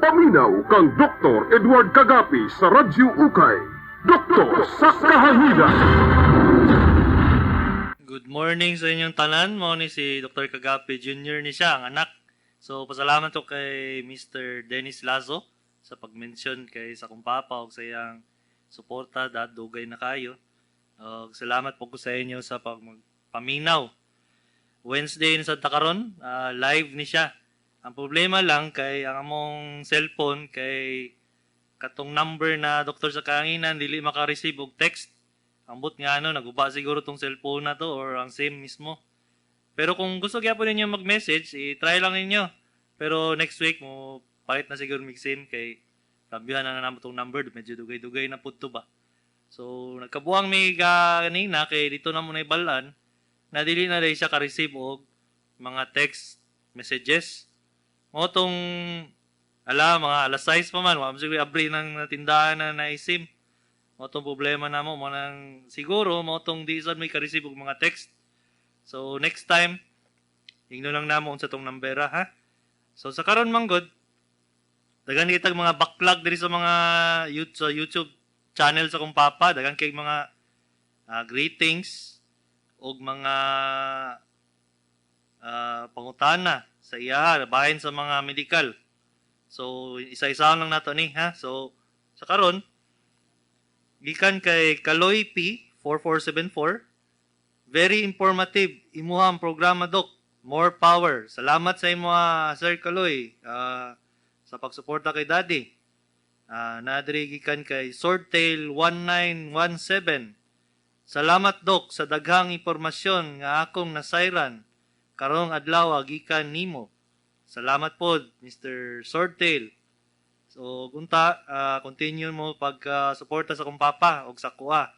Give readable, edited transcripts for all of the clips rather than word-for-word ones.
Paminaw kang Dr. Edward Kagapi sa Radyo Ukay. Doktor sa Kahanginan. Good morning sa inyong tanan. Mo ni si Dr. Kagapi Jr. ni siya, ang anak. So, pasalamat ko kay Mr. Dennis Lazo sa pag-mention kay sa kong papa o sa iyang suporta dahil dugay na kayo. Salamat po ko sa inyo sa pagpaminaw. Wednesday ni Santa Karon, live ni siya. Ang problema lang kay ang among cellphone kay katong number na doktor sa kahanginan dili maka-receive og text. Ambot nga naguba siguro tong cellphone na to or ang SIM mismo. Pero kung gusto gyapon ninyo mag-message, i-try lang ninyo. Pero next week mo palit na siguro mig SIM kay kambihan na namo tong number, medyo dugay-dugay na pud to ba. So nagkabuang mi kanina kay dito na mo na ibalan na dili na siya ka-receive og mga text messages. Mo tong mga alas 6 pa man, wala siguro abri ng tindahan na naisim. Mo tong problema na mo nang siguro mo tong di sad may ka-receive og mga text. So next time ingno lang namo unsa tong number ha. So sa karon manggod dagan kitag mga backlog diri sa mga YouTube channel sa kong papa, dagan kay mga greetings og mga pangutana sa iya bahin sa mga medical. So isa-isa lang nato ni ha. So sa karon gikan kay Kaloy P 4474, very informative imuha ang programa dok. More power. Salamat sa imo Sir Kaloy sa pagsuporta kay Daddy. Nadiri gikan kay Swordtail 1917. Salamat dok sa daghang impormasyon nga akong nasayran karong adlaw gikan nimo. Salamat po Mr. Swordtail. So kunta continue mo pag-suporta sa kong papa og sa kuha.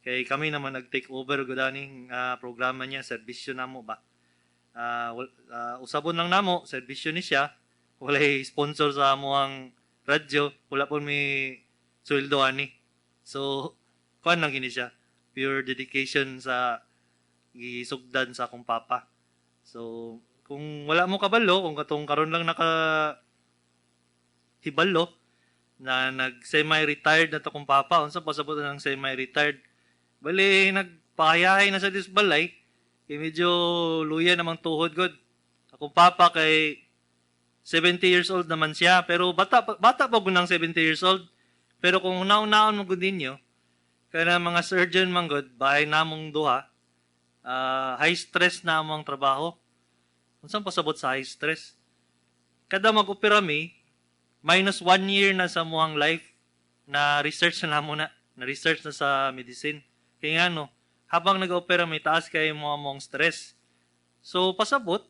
Kay kami naman nag-take over gud aning programa niya, serbisyo namo ba. Usabon lang namo, serbisyo ni siya. Walay sponsor sa amuang radyo, wala po may sweldo ani. So kuan lang gini siya. Pure dedication sa gisugdan sa akong papa. So, kung wala mo kabalo, kung katong karon lang hibalo na nag-semi-retired na to kong papa, unsa pasabot ng semi-retired, bali nagpakayahay na sa disbalay, kay medyo luya namang tuhod god. Akong papa kay 70 years old naman siya, pero bata pa gud ng 70 years old. Pero kung naon-naon mo gud ninyo, kaya mga surgeon man god, bahay namong duha, high stress na among trabaho. Unsang pasabot sa high stress? Kada mag-opera mi, minus 1 year na sa muang life na research na mo na research na sa medicine. Kaya nga habang nag-opera mi, taas kayo mo among stress. So pasabot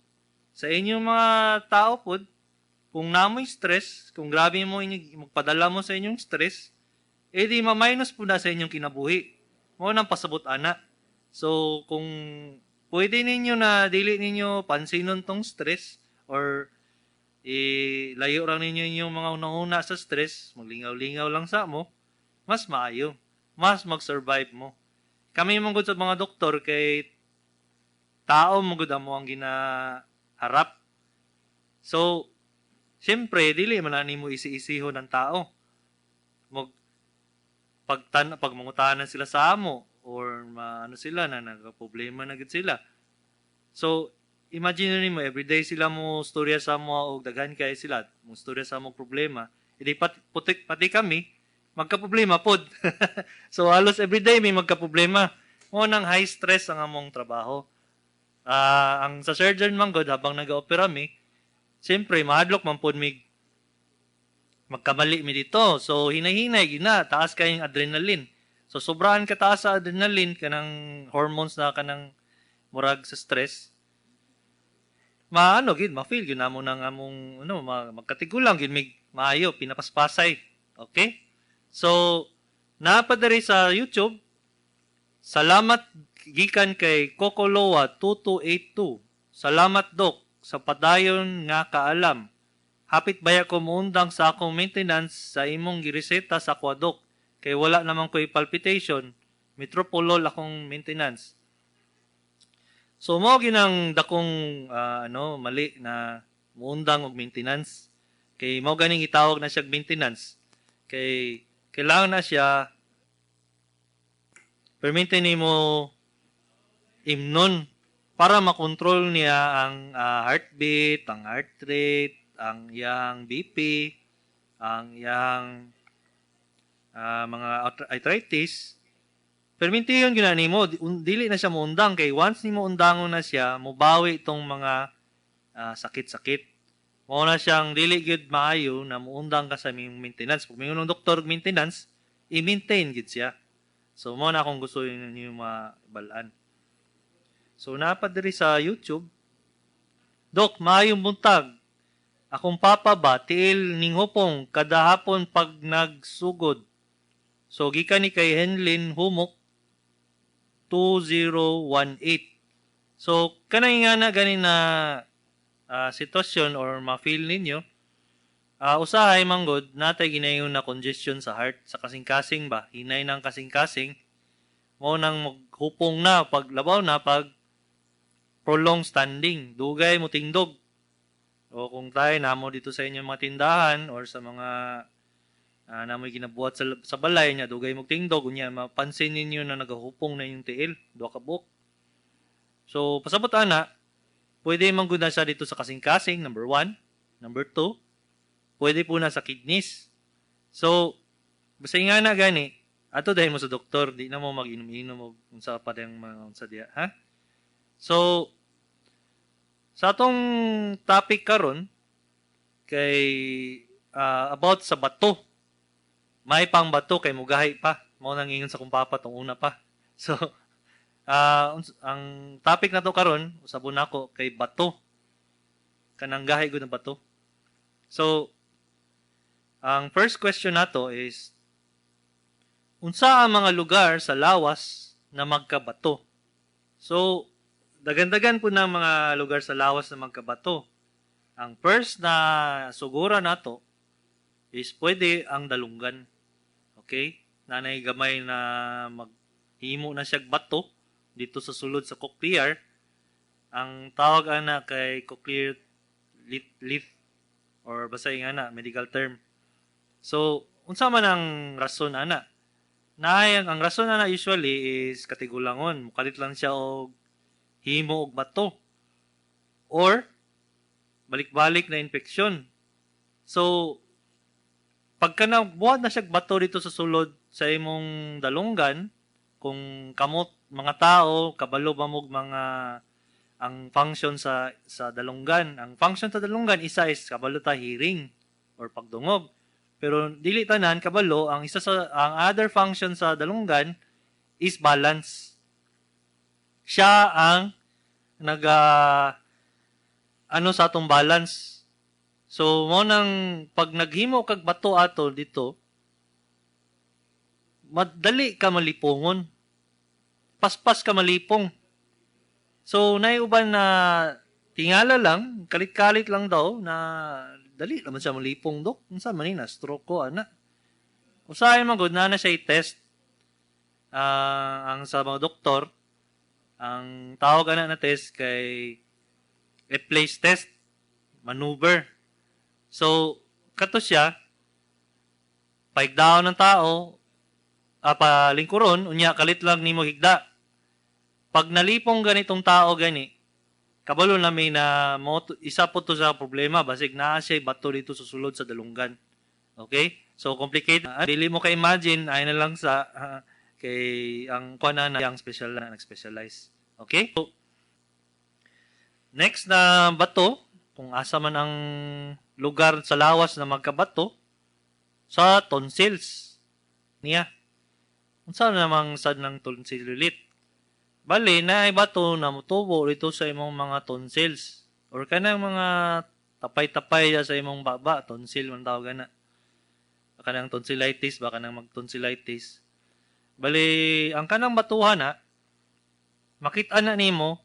sa inyong mga tao pod, kung namoy stress, kung grabe mo magpadala mo sa inyong stress, di ma-minus po na sa inyong kinabuhi. Mo nang pasabot ana. So kung pwede ninyo na dili ninyo pansinon tong stress or layo lang ninyo yung mga unang-una sa stress, maglingaw-lingaw lang sa mo, mas maayo, mas mag-survive mo. Kami mong sa mga doktor kay tao mong mo ang ginaharap. So, siyempre, dili man na nimo isi-isiho ng tao. Pag mangutanan sila sa amo, or sila na nagka-problema na gid sila. So imagine nimo everyday sila mo storya sa mo og daghan kay sila mo storya sa mo problema, edi pati kami magka-problema pod. So halos everyday may magka-problema. Mo nang high stress ang among trabaho. Ang sa surgeon man god habang nag-opera mi, siyempre mahadlok man pod mig magkamali mi dito. So hinay-hinay gina taas kay adrenaline. So, sobrahan kataas sa adrenaline, kanang hormones na kanang murag sa stress. Ma-feel yun namo nang among, magkatigulang, yun may maayo, pinapaspasay. Okay? So, napadari sa YouTube, salamat gikan kay Kokoloa 2282. Salamat dok sa padayon nga kaalam. Hapit baya ko muundang sa akong maintenance sa imong gireseta sa kwadok. Kay wala naman ko'y palpitation, metropolol akong maintenance. So mo ginang dakong mali na muundang og maintenance Kay mao ganing itawag na siya maintenance. Kay kailangan na siya permintin nimo imnon para makontrol niya ang heartbeat, ang heart rate, ang iyang BP, ang iyang mga arthritis. Permintiyon gyud nimo, dili na siya muundang kay once nimo undangon na siya, mobawi itong mga sakit-sakit. Mao na siyang dili gyud maayo na muundang ka sa maintenance. Pag mingon ng doktor maintenance, i-maintain gyud siya. So mo na akong gusto niyo mabalaan. So napad diri sa YouTube, Dok, maayong buntag. Akong papa ba tiil ning hupong kada hapon pag nagsugod. So gikan ni kay Henlin Humok 2018. So kanay nga na gani na sitwasyon or ma-feel ninyo, usahay manggod natay ginayon na congestion sa heart sa kasing-kasing ba, hinay ng kasing-kasing mo nang maghupong na paglabaw na pag prolonged standing, dugay mo tingdog. O kung tayo namo dito sa inyong mga tindahan or sa mga namoy ginabuhat sa balay niya, dugay mo tingdog, unya mapansin ninyo na nagahupong na yung tiil, duha ka buok. So pasabot ana, pwede manggod na siya dito sa kasing-kasing, number 1. Number 2, pwede po na sa kidneys. So, basta nga na gani, ato dahil mo sa doktor, di na mo mag-inom-inom o unsa pa diyang mga unsa diya, ha? So, sa atong topic karon kay about sa bato. May pang bato kay mugahi pa. Mao nang ingon sa kong papa tong una pa. So, ang topic na to karon usabon nako kay bato. Kanang gahi gud ng bato. So, ang first question nato is unsa ang mga lugar sa lawas na magkabato? So, dagan-dagan po ng mga lugar sa lawas na magkabato. Ang first na sugura nato is pwede ang dalunggan. Okay? Nanay gamay na maghimo na siya bato dito sa sulod sa cochlear. Ang tawag ana kay cochlear leaf or basta nga na medical term. So, unsa man ang rason ana? Ang rason ana usually is katigulangon. Mukalit lang siya og himo og bato or balik-balik na infeksyon. So, pagka nabuhat na siya bato dito sa sulod sa imong dalunggan, kung kamot mga tao, kabalo ba mog mga ang function sa dalunggan. Ang function sa dalunggan isa is kabalo ta hearing or pagdungog. Pero dili tanan kabalo, ang other function sa dalunggan is balance. Siya ang sa atong balance. So mo nang pag naghimo kag bato ato dito, madali ka malipongon. Paspas ka malipong. So naiuban na tingala lang, kalit-kalit lang daw na dali naman siya malipong, Dok. Unsa man ni na stroke ko ana. Usahay man gud na siya i-test. Ang sa mga doktor, ang tawag ana na test kay Laplace test, maneuver. So, kato siya, paigdaon ng tao, palingkuron, unya kalit lang nimo higda. Pag nalipong ganitong tao gani, kabalo na may na isa po to sa problema, basig naa siya bato dito sa sulod sa dalunggan. Okay? So, complicated. Dili mo ka-imagine, ay na lang sa kay ang kuana na yung special na nag-specialize. Okay? So, next na bato, kung asa man ang lugar sa lawas na magkabato, sa tonsils niya. Unsa namang sad ng tonsil ulit? Bali, na bato na mutubo dito sa imong mga tonsils or kanang mga tapay-tapay sa imong baba, tonsil man tawag na. Kanang tonsillitis, baka nang mag-tonsillitis. Bali, ang kanang batuhan na, makita na nimo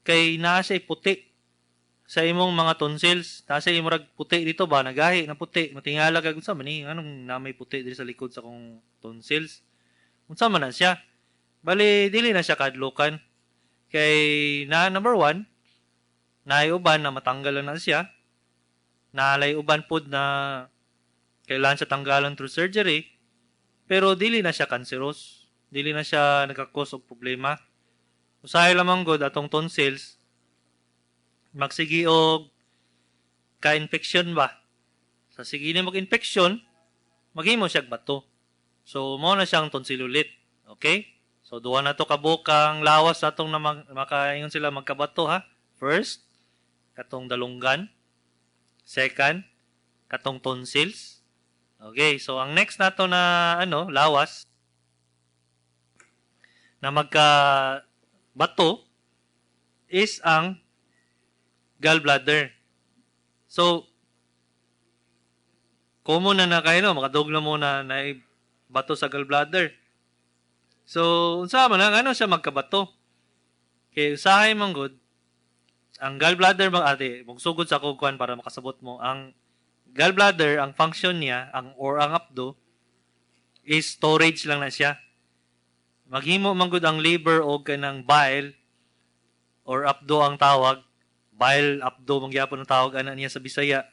kay naa siya puti sa imong mga tonsils. Nasa imong puti dito ba, nagahi na puti. Matingala kag unsa man ni, anong namay puti diri sa likod sa kong tonsils. Unsa man na siya? Bali, dili na siya kadlukan. Kay na number 1, naiuban na matanggal na siya. naalay uban pod na kailangan siya tanggalan through surgery, pero dili na siya cancerous, dili na siya nagka-cause og problema. Usahay lamang god atong tonsils magsigi og ka-infection ba. Sa sige ni mag-infection, maghimo siya bato. So mao na siyang tonsillulit. Okay? So duha na to kabukang lawas atong na makaingon sila magkabato ha. First, katong dalunggan. Second, katong tonsils. Okay, so ang next nato na lawas na magka-bato is ang gallbladder. So common na kayo makadug na muna na bato sa gallbladder. So unsa man siya magkabato? Kay usahay man gud ang gallbladder magsugod sa kukuan para makasabot mo ang gallbladder, ang function niya, ang abdo, is storage lang na siya. Maghimo man gud ang liver o kanang bile or abdo ang tawag. Bile, abdo, mangyapon ang tawag ana niya sa Bisaya.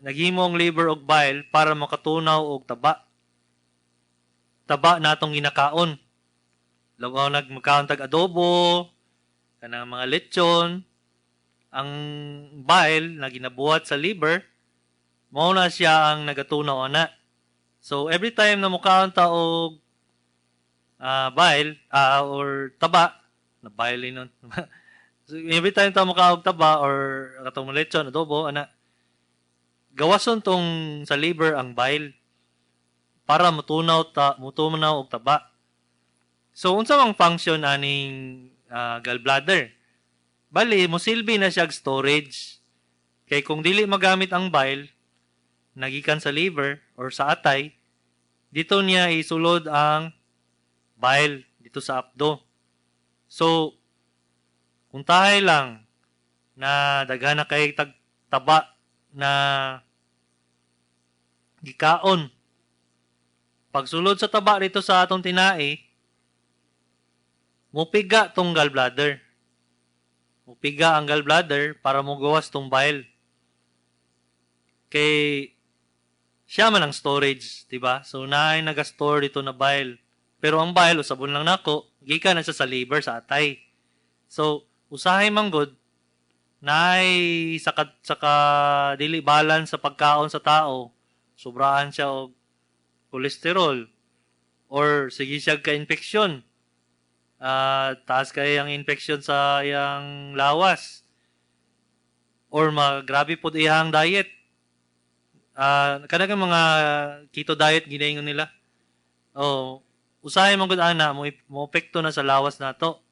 Naghimo ang liver o bile para makatunaw og taba. Taba natong ginakaon. Lugaw magkaon tag adobo, kanang mga lechon, ang bile na ginabuhat sa liver, mao na siya ang nagatunaw ana. So every time na mukaon ta og bile or taba, na bile nun. So every time ta mukaon og taba or katong lechon, adobo ana, gawason tong sa liver ang bile para mutunaw og taba. So unsa mang function aning gallbladder? Bali, mosilbi na siya storage. Kay kung dili magamit ang bile, nagikan sa liver or sa atay, dito niya isulod ang bile dito sa abdo. So, kung tahay lang na daghan na kay taba na gikaon, pagsulod sa taba dito sa atong tinai, mupiga tong gallbladder. Mupiga ang gallbladder para mugawas tong bile. Kay siya man ang storage, diba? So naay naga-store dito na bile. Pero ang bile usabon lang nako, gikan na siya sa liver sa atay. So usahay man gud naay saka dili balance sa pagkaon sa tao, sobrahan siya og cholesterol or sige siya ka-infeksyon. Taas kay ang infection sa iyang lawas or grabe po iyang diet. Kanang mga keto diet ginaingon nila. Usahay man gud ana mo epekto na sa lawas nato.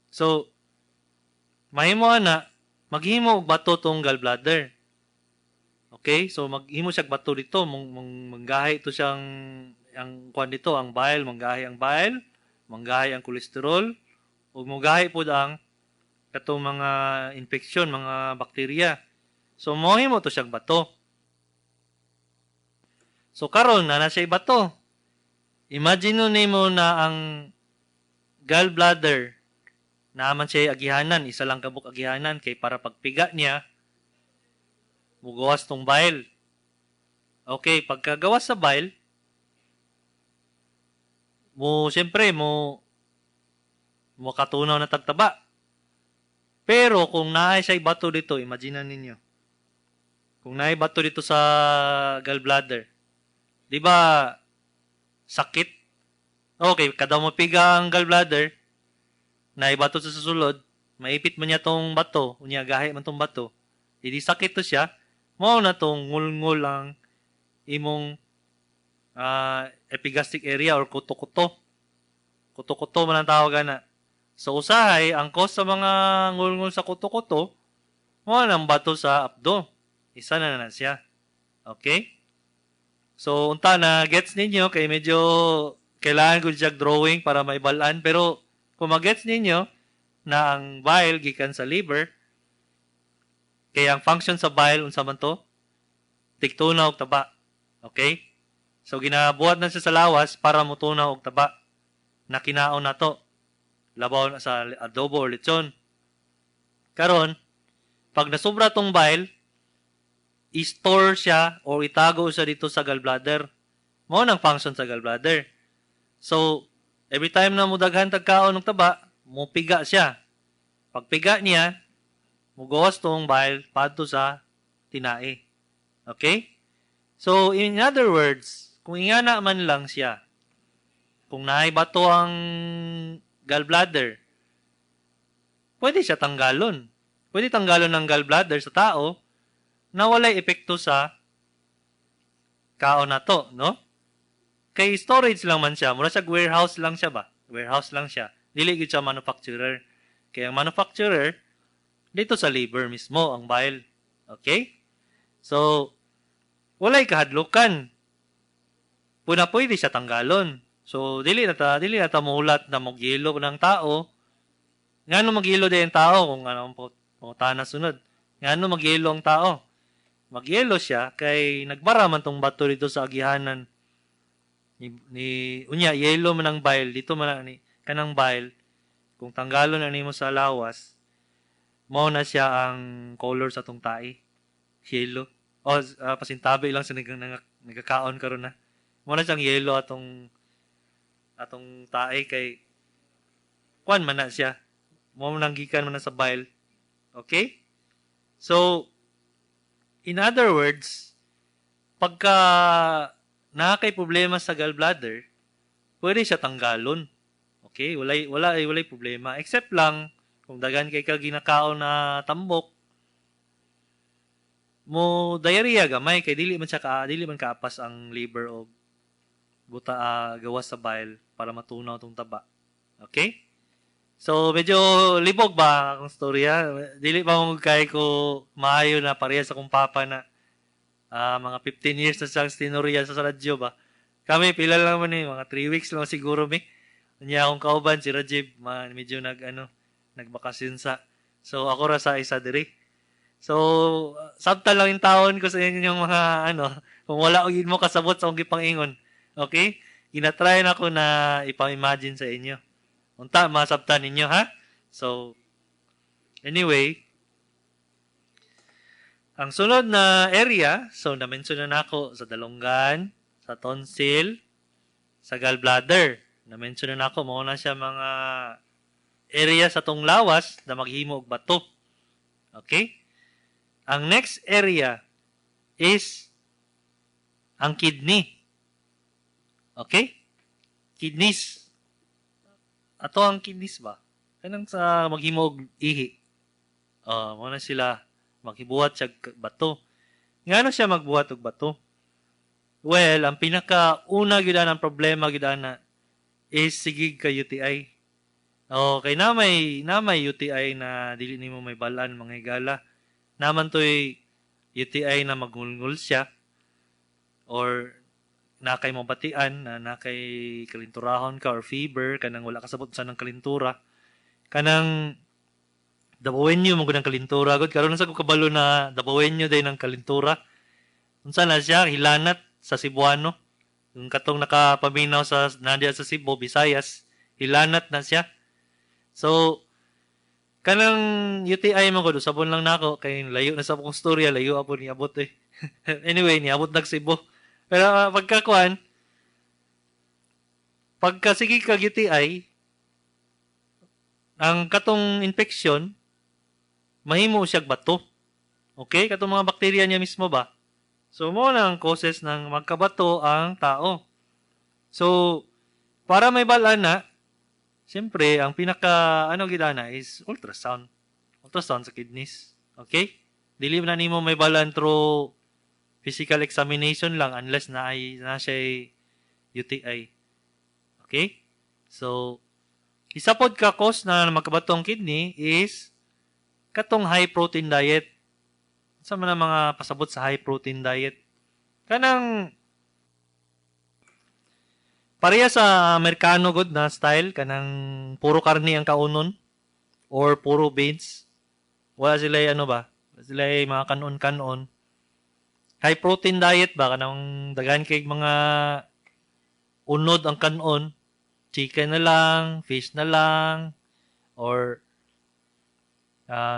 So mahimo ana maghimo og bato tong gallbladder. Okay? So maghimo siya bato dito, manggahi to siyang ang kuan dito, ang bile, manggahi ang bile, manggahi ang kolesterol, ug manggahi pud ang katong mga infeksyon, mga bakterya. So mohimo to siyang bato. So karon na siya bato. Imagine nimo na ang gallbladder naman siya agihanan, isa lang kabuk agihanan kay para pagpiga niya mugawas tong bile. Okay, pagkagawas sa bile, siyempre katunaw na tagtaba. Pero kung naay siya bato dito, imagine ninyo. Kung naay bato dito sa gallbladder, di ba sakit? Okay, kada mo piga ang gallbladder, naay bato sa susulod, maipit man niya tong bato, unya gahi man tong bato, hindi sakit to siya, mao na tong ngul-ngul ang imong epigastric area or kuto-kuto. Kuto-kuto man ang tawag na. So usahay, ang cause sa mga ngul-ngul sa kuto-kuto, mao nang bato sa abdo. Isa na siya. Okay? So unta na gets ninyo kay medyo kailangan ko siya drawing para maibalaan, pero kung magets ninyo na ang bile gikan sa liver, kaya ang function sa bile unsa man to? Tigtunaw og taba. Okay? So ginabuhat na siya sa lawas para mutunaw og taba na kinaon na to. Labaw na sa adobo or lechon. Karon, pag nasubra tong bile, i-store siya o itago siya dito sa gallbladder. Mao nang function sa gallbladder. So, every time na mudaghan tagkaon ng taba, mupiga siya. Pagpiga niya, mugawas tong bile padto sa tinae. Okay? So, in other words, kung ingana man lang siya, kung naay bato ang gallbladder, pwede siya tanggalon. Pwede tanggalon ng gallbladder sa tao na walay epekto sa kaon na to, no? Kay storage lang man siya. Mura siya warehouse lang siya ba? Warehouse lang siya. Dili gyud siya manufacturer. Kaya ang manufacturer, dito sa liver mismo, ang bile. Okay? So, walay kahadlukan. Pwede siya tanggalon. So, dili na ta mulat na magyelo ng tao. Ngano magyelo din ang tao kung ano pumunta na sunod. Ngano magyelo ang tao? Magyelo siya kay nagbara man tong bato dito sa agihanan ni unya yelo man ang bile dito man ni kanang bile kung tanggalon na nimo sa lawas mao na siya ang color sa tong tae yelo pasintabi lang sa nagkakaon karon na mao na siyang yelo atong tae kay kuan man na siya mao nang gikan man na sa bile. Okay, so in other words, pagka nakakay problema sa gallbladder, pwede siya tanggalon. Okay? Walay problema. Except lang, kung dagan kay ka ginakaon na tambok, mo diarrhea gamay kay dili man kaapas ang liver o gawas sa bile para matunaw tong taba. Okay? So medyo libog ba akong storya? Dili pa mo kay ko maayo na pareha sa kong papa na mga 15 years na siyang stinorya sa radyo ba. Kami pila lang man mga 3 weeks lang siguro mi. Niya akong kauban si Rajib, medyo nagbakasyon sa. So ako ra sa isa diri. So sabta lang yung taon ko sa inyong mga kung wala og mo kasabot sa akong gipangingon. Okay? Ginatry na ko na ipa-imagine sa inyo. Unta masabtan ninyo ha? So anyway, ang sunod na area, so na-mention na nako sa dalunggan, sa tonsil, sa gallbladder. Na-mention na nako mo na siya mga area sa tong lawas na maghimo og bato. Okay? Ang next area is ang kidney. Okay? Kidneys. Ato ang kidneys ba? Kanang sa maghimo og ihi. Mo na sila maghibuhat siya bato. Ngano siya magbuhat og bato? Well, ang pinaka-una gyud ang problema gyud na is sigig ka UTI. Okay, na may UTI na dili nimo may balaan mga higala. Naman to'y UTI na magngulngul siya or nakay mabatian na nakay kalinturahon ka or fever kanang wala kasabot sa nang kalintura kanang dabawenyo mo gud ang kalintura gud karon sa ko kabalo na dabawenyo day ng kalintura unsa na siya hilanat sa Cebuano yung katong nakapaminaw sa nadia sa Cebu Visayas hilanat na siya so kanang UTI mo gud sabon lang nako kay layo na sa akong storya layo apo niabot anyway niabot nag Cebu. Pero pagka sige ka UTI, ang katong infection, mahimo siyang bato. Okay? Katong mga bakterya niya mismo ba? So, mo na ang causes ng magkabato ang tao. So, para may balaan na, siyempre, ang gidana is ultrasound. Ultrasound sa kidneys. Okay? Dili na nimo may balaan through physical examination lang unless na siya UTI. Okay? So, isa pod ka cause na magkabatong kidney is katong high protein diet. Sa mga pasabot sa high protein diet. Kanang pareha sa Amerikano good na style, kanang puro karne ang kaunon or puro beans. Wala sila Wala sila mga kanon-kanon. High protein diet ba kanang daghan kay mga unod ang kanon, chicken na lang, fish na lang or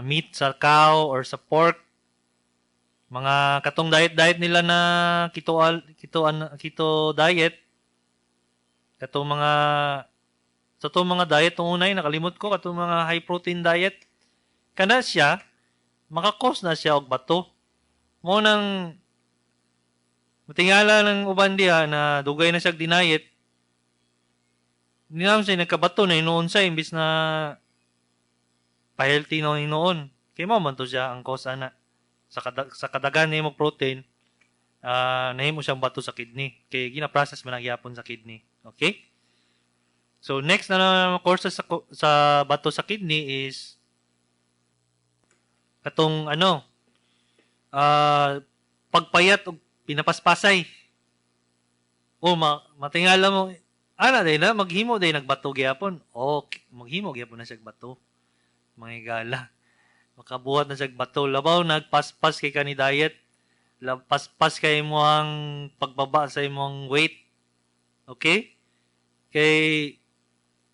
meat sa cow or sa pork. Mga katong diet nila na keto diet, katong mga sa to mga diet tong unay nakalimot ko katong mga high protein diet kana siya maka-cause na siya og bato. Mo nang matingala ng uban diha na dugay na siya dinayet. Hindi naman siya nagkabato na inoon siya imbis na pa-healthy na inoon. Kaya mo man to siya ang cause ana. Sa kadagan niya mo protein, nahimo siyang bato sa kidney. Kaya gina-process man nagyapon sa kidney. Okay? So next na causes sa bato sa kidney is katong pagpayat o pinapaspasay. O matingala mo, day na, maghimo day nagbato gyapon. Maghimo gyapon na siya bato. Mga gala. Makabuhat na siya bato. Labaw, nagpaspas kay kani diet. Paspas kay mo ang pagbaba sa imong weight. Okay? Kay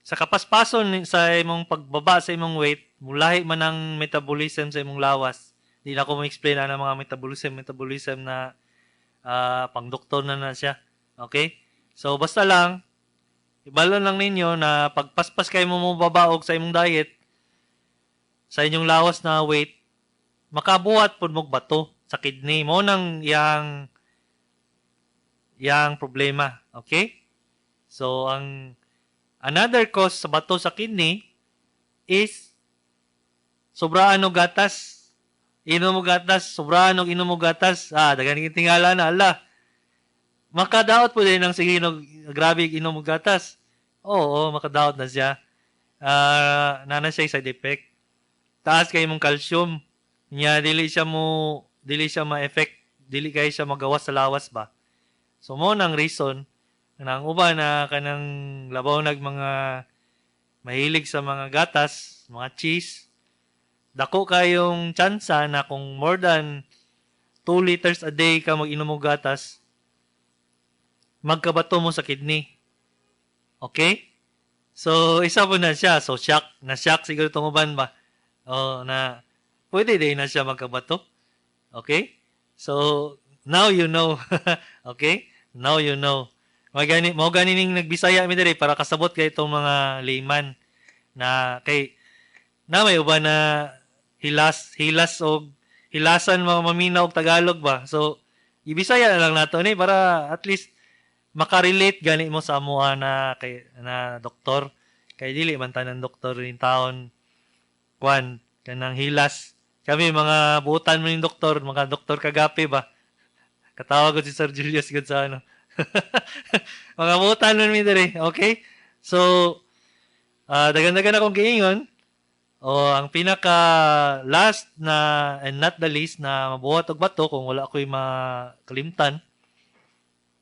sa kapaspason sa imong pagbaba sa imong weight, mulahi man ang metabolism sa imong lawas. Hindi na ko ma-explain na mga metabolism na pang-doktor na siya. Okay? So, basta lang, ibalon lang ninyo na pagpaspas kayo mo babaog sa imong diet, sa inyong lawas na weight, makabuhat po mong bato sa kidney mo nang yang problema. Okay? So, another cause sa bato sa kidney is sobraan og gatas. Inom mo gatas, sobraan og inom mo gatas. Dagan yung tingala na, makadaot po din ng sige grabe inom mo gatas. Oo, makadaot na siya. Nana siya side effect. Taas kay mong calcium. Nya dili siya ma-effect, dili kay siya magawas sa lawas ba. So mo nang reason nang uba na kanang labaw mga mahilig sa mga gatas, mga cheese. Dako kayong tsansa na kung more than 2 liters a day ka mag-inom og gatas, magkabato mo sa kidney. Okay? So isa po na siya. So shock siguro tong uban ba. Na pwede din na siya magkabato. Okay? So, now you know. Okay? Now you know. Mo gani ning nagbisaya mi diri para kasabot kay itong mga layman na may uba na hilasan maminaw og Tagalog ba. So, ibisaya na lang nato ni para at least makarelate gani mo sa amuha na doktor. Kay dili man tanan doktor rin taon kanang hilas. Kami mga buutan mo yung doktor, mga doktor kagapi ba? Katawag ko si Sir Julius gud sa mga buutan mo mi diri, okay? So, dagan-dagan akong giingon. Ang pinaka last na and not the least na mabuhat og bato kung wala ko'y makalimtan.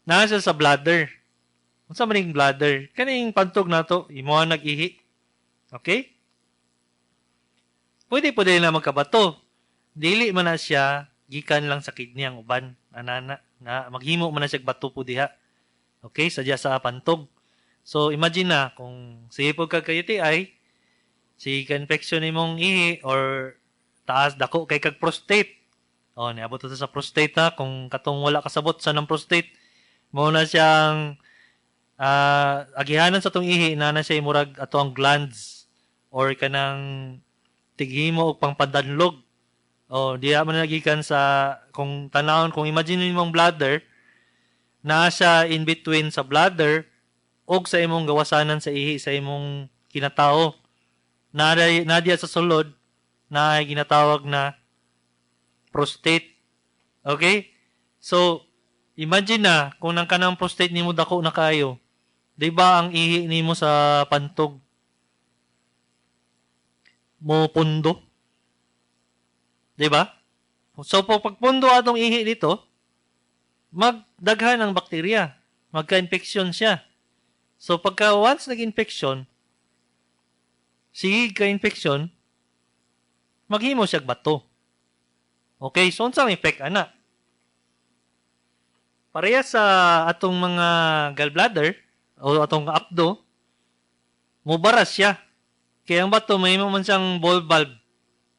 Nasa sa bladder. Unsa man ning bladder? Kaning pantog nato, imo nag-ihi. Okay? Pwede na magkabato. Dili man na siya gikan lang sa kidney ang uban. Anana na maghimo man na siya bato po diha. Okay, sadya sa pantog. So imagine na kung sipog ka kay UTI, si infection nimong ihi or taas dako kay kag prostate. Niabot ta sa prostate kung katong wala kasabot sa ng prostate, mo na siyang agihanan sa tong ihi na siya imurag ato ang glands or kanang tighimo og pangpadanlog. Diya man nagikan sa kung tanawon, kung imagine nimong bladder, na siya in between sa bladder og sa imong gawasanan sa ihi sa imong kinatao. Diya sa sulod na ginatawag na prostate. Okay? So, imagine na kung nang kanang prostate nimo dako na kayo. 'Di ba ang ihi nimo sa pantog mo pundo? 'Di ba? So pagpundo atong ihi dito, magdaghan ang bakterya, magka-infection siya. So pagka once nag-infection, sige ka-infection, maghimo siya bato. Okay, so unsang effect ana? Pareha sa atong mga gallbladder o atong apdo, mubaras siya. Kaya ang bato may man siyang ball valve.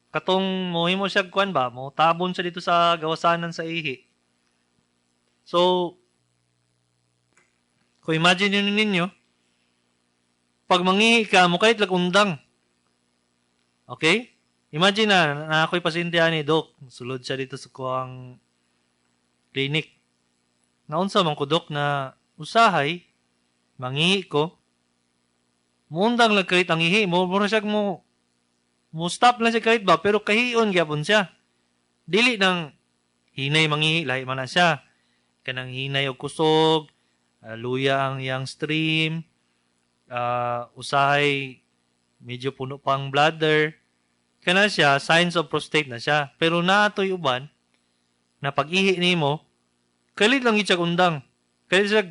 katong mohimo siya kuan ba, mo tabon siya dito sa gawasanan sa ihi. So, kung imagine ninyo, pag mangihi ka, mo kahit undang. Okay? Imagine na ako'y pasyente ani, Dok. Sulod siya dito sa kuang clinic. Naunsa man ko, Dok, na usahay, mangihi ko, muundang lang kahit ang ihi. Mura siya mo stop lang siya kahit ba, pero kahiyon gyapon siya. Dili ng hinay mangihi, lahi man na siya. Kanang hinay o kusog, luya ang iyang stream, usahay, medyo puno pang bladder, kana siya, signs of prostate na siya. Pero natoy uban, na pag-ihi nimo, kalit lang siya undang. Kalit siya,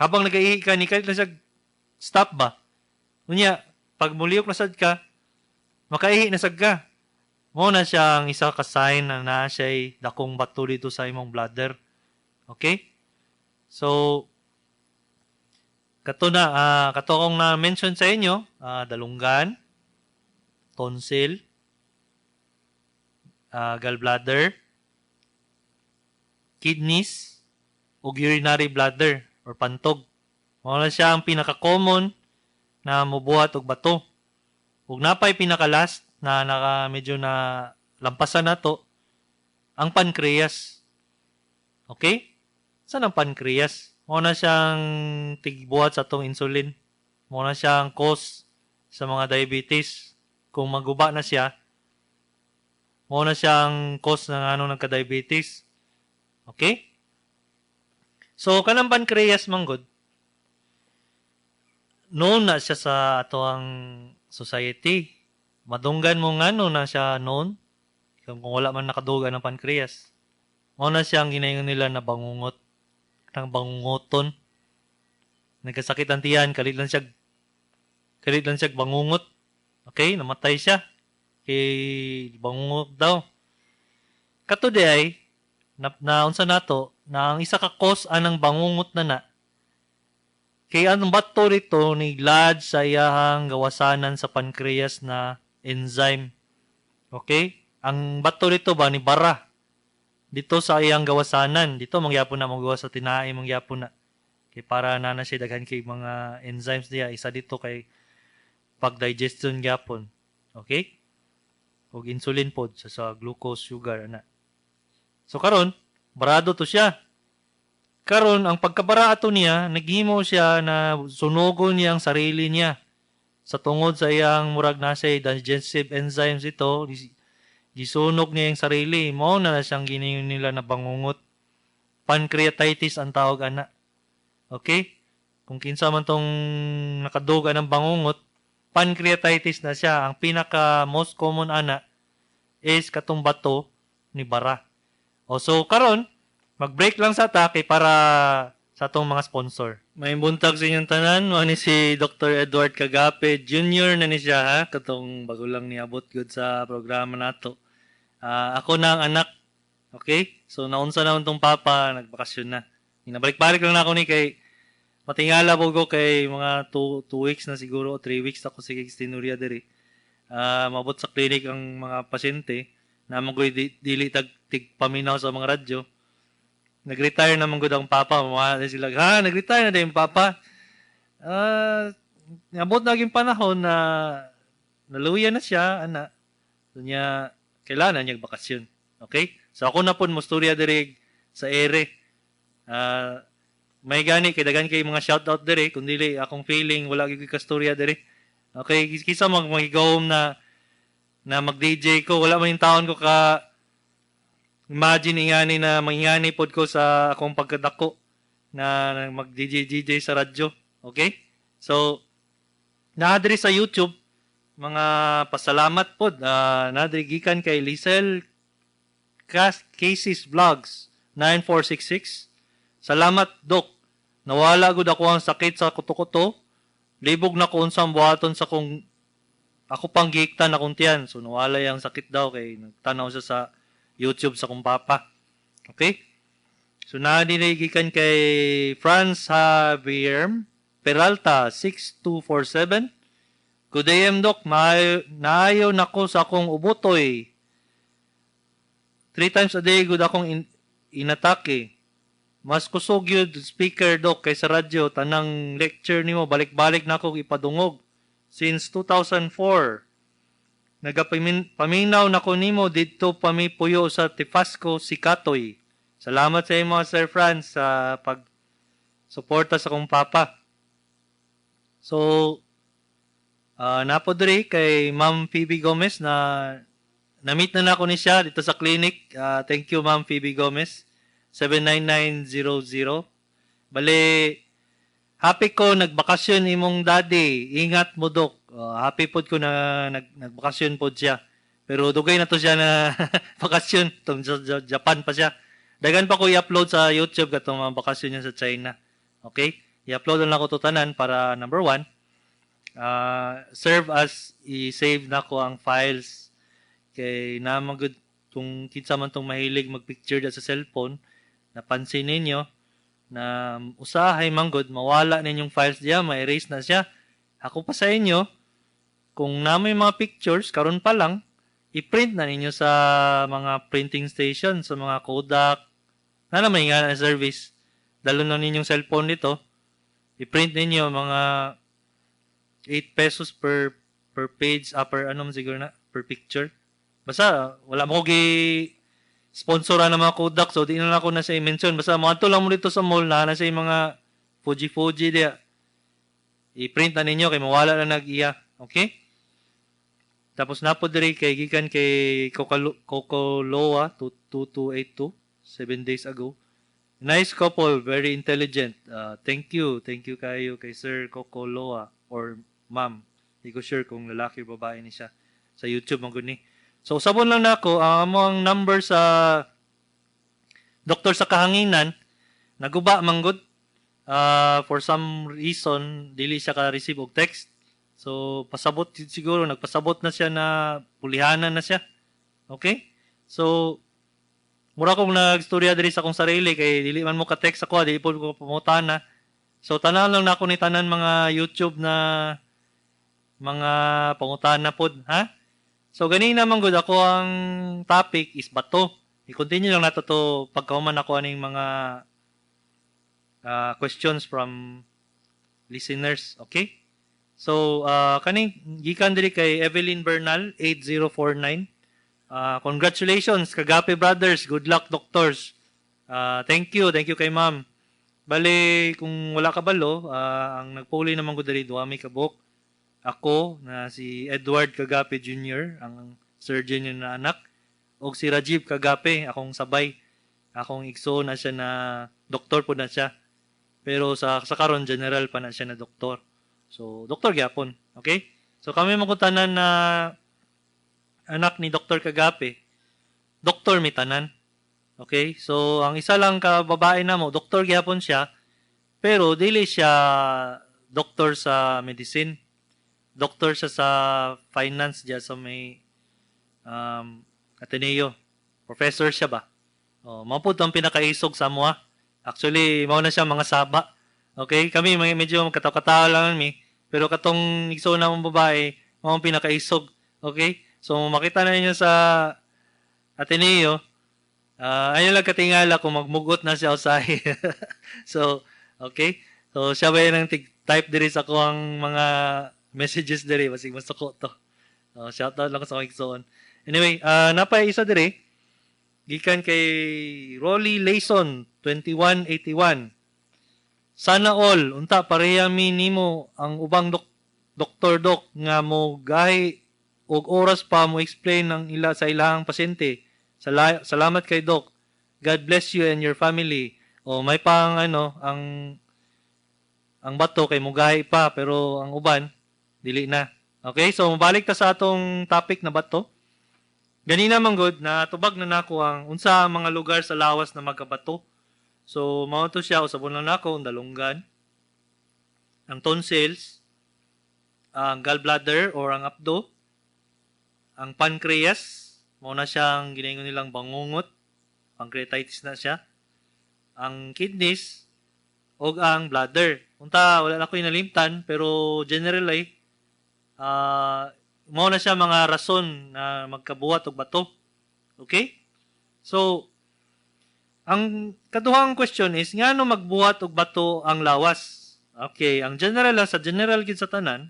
habang nag-ihi ka ni, kalit lang siya, stop ba? Unya, pag muliyok na sad ka, makaihi na sad ka. Mo na siya ang isa ka sign na siya'y dakong bato dito sa imong bladder. Okay? So, kato akong na-mention sa inyo, dalunggan, tonsil, gallbladder, kidneys, ug urinary bladder or pantog. Mao siya ang pinaka-common na mubuhat og bato. Ug napay pinaka-last na medyo na lampasan nato ang pancreas. Okay? Saan ang pancreas? Mao na siyang tigbuhat sa atong insulin. Mao na siyang cause sa mga diabetes. Kung maguba na siya, mao na siyang cause ng nagka-diabetes. Okay? So, kanang pancreas manggod, known na siya sa atoang society. Madunggan mo na siya known kung wala man nakaduga ng pancreas. Mao na siyang ginayon nila na bangungot. Kanang bangungoton. Nagkasakit ang tiyan, kalit lang siya bangungot. Okay? Namatay siya. Kay bangungot daw. Kato di ay, naunsa nato, na ang isa ka cause anang bangungot na. Kay anong bato rito ni lodge sa iyahang gawasanan sa pancreas na enzyme. Okay? Ang bato rito ba ni bara? Dito sa iyang gawasanan. Dito mangyapon na magawa sa tinae, mangyapon na. Kay para na siya daghan kay mga enzymes niya. Isa dito kay pag-digestion gyapon. Okay? Ug insulin pod sa glucose, sugar, ana. So karon, barado to siya. Karon ang pagkabara ato niya, naghimo siya na sunugon niya ang sarili niya. Sa tungod sa iyang murag nasay digestive enzymes ito, gisunog niya yung sarili. Mao na siyang ginayon nila na bangungot. Pancreatitis ang tawag ana. Okay? Kung kinsa man tong nakaduga ng bangungot, pancreatitis na siya. Ang pinaka most common ana is katong bato ni bara. O so karon, mag-break lang sa atake para sa atong mga sponsor. May buntag sa inyong tanan, ni si Dr. Edward Cagape Jr. na ni siya ha, katong bago lang niabot good sa programa nato. Ako na ang anak. Okay? So naunsa na tong papa, nagbakasyon na. Nabalik-balik lang na ako ni kay matingala po ko kay mga 2 weeks na siguro o 3 weeks ako sige tinurya diri. Mabot sa clinic ang mga pasyente na magoy dili tig paminaw sa mga radyo. Nag-retire naman gud ang papa. Mga sila, nag-retire na din yung papa. Nabot na yung panahon na naluya na siya, ana. So niya, kailangan niya bakasyon. Okay? So ako na po musturya diri sa ere. May gani, kay dagan kay mga shoutout diri. Kung dili, akong feeling, wala gyud kasturya diri. Okay? Kisa magigawom na mag-DJ ko. Wala man yung taon ko ka imagine ingani na mangingani pod ko sa akong pagkadako na mag-DJ sa radyo. Okay? So, naadri sa YouTube, mga pasalamat pod. Naadri gikan kay Lizel Cases Vlogs 9466. Salamat, Dok. Nawala gud ako ang sakit sa kuto-kuto. Libog na ko unsang buhaton sa kung ako pang giiktan akong tiyan. So, nawala yung sakit daw kay nagtanaw siya sa YouTube sa kong papa. Okay? So, nadinigikan kay Franz Javier Peralta 6247. Good AM, Doc. Naayo nako sa akong ubutoy. 3 times a day, good akong inatake. Mas kusog yun, speaker, Doc, kaysa radyo. Tanang lecture nimo balik-balik na ako ipadungog. Since 2004, paminaw na ko nimo dito pamipuyo sa Tifasco, Sikatoy. Salamat sa mga Sir Franz sa pag-suporta sa kong papa. So, napo diri kay Ma'am Phoebe Gomez na na-meet na ako ni siya dito sa clinic. Thank you, Ma'am Phoebe Gomez. 79900. Bale, happy ko nagbakasyon imong daddy. Ingat mo, Dok. Happy pod ko na nagbakasyon pod siya. Pero dugay na to siya na bakasyon. Japan pa siya. Dagan pa ko i-upload sa YouTube katong mga bakasyon niya sa China. Okay? I-upload lang ako to tanan para number 1, serve as i-save na ko ang files kay naman good kung kinsa man tong mahilig magpicture sa cellphone, napansin ninyo na usahay manggod mawala ninyong files diya, ma-erase na siya. Ako pa sa inyo, kung namoy mga pictures karon pa lang, i-print na ninyo sa mga printing station, sa mga Kodak, na naman nga na service. Dalo na ninyong cellphone dito, i-print ninyo mga 8 pesos per page, per ano siguro na, per picture. Basta, wala mo ko sponsora ng mga Kodak, so di na ako na sa i-mention. Basta, mga to lang mo dito sa mall na sa mga Fuji diya. I-print na ninyo, kay mawala na nag-iya. Okay? Tapos napo diri kay gikan kay Kokoloa 2282 7 days ago. Nice couple, very intelligent. Thank you kayo kay Sir Kokoloa or Ma'am. Hindi ko sure kung lalaki o babae ni siya. Sa YouTube man gud ni. So sabon lang nako ang among number sa doktor sa kahanginan naguba manggod. For some reason dili siya ka-receive og text. So pasabot siguro nagpasabot na siya na pulihanan na siya. Okay? So mura kong nagstorya diri sa akong sarili kay dili man mo ka-text ako, dili po ko pumutana. So tanan lang nako ni tanan mga YouTube na mga pangutana pod, ha? So ganina man gud ako ang topic is bato. I-continue lang nato to pagkahuman ako aning mga questions from listeners, okay? So kaning gikan diri kay Evelyn Bernal 8049. Congratulations Kagape Brothers, good luck doctors. Thank you kay ma'am. Bale kung wala ka balo, ang nagpuli naman ko diri duami ka buok. Ako na si Edward Kagape Jr., ang surgeon niya na anak, o si Rajiv Kagape, akong sabay. Akong igso na siya na doktor po na siya. Pero sa karon general pa na siya na doktor. So, doktor gyapon. Okay? So, kami makutanan na anak ni Dr. Kagape. Doktor mi tanan. Okay? So, ang isa lang ka babae na mo, doktor gyapon siya. Pero, dili siya doktor sa medicine. Doktor siya sa finance diya sa may Ateneo. Professor siya ba? Mapod ang pinakaisog sa mua. Actually, mao na siya mga saba. Okay? Kami medyo kataw-kataw lang mi. Pero katong igso na mong babae, mao ang pinakaisog. Okay? So, makita na ninyo sa Ateneo, ayun lang katingala kung magmugot na siya usahay. So, okay? So, siya ba yan ang type diri sa ko ang mga messages diri. Basig mas ko to. Shoutout lang sa akong igsoon. Anyway, napay isa diri. Gikan kay Rolly Layson, 2181. Sana all, unta pareha mi nimo ang ubang doktor nga mo gahi og oras pa mo explain ng sa ilahang pasyente. Salamat kay Doc. God bless you and your family. May pang ang bato kay mo gahi pa pero ang uban dili na. Okay, so mabalik ta sa atong topic na bato. Ganina man gud na tubag na nako ang unsa mga lugar sa lawas na magkabato. So mao to siya usabon lang nako ang dalunggan, ang tonsils, ang gallbladder or ang apdo, ang pancreas, mao na siyang ginaingon nilang bangungot, pancreatitis na siya, ang kidneys ug ang bladder. Unta wala na ko inalimtan pero generally mao na siya mga rason na magkabuhat og bato. Okay? So, ang kaduhang question is, ngano magbuhat og bato ang lawas? Okay, ang general lang, sa general gid sa tanan,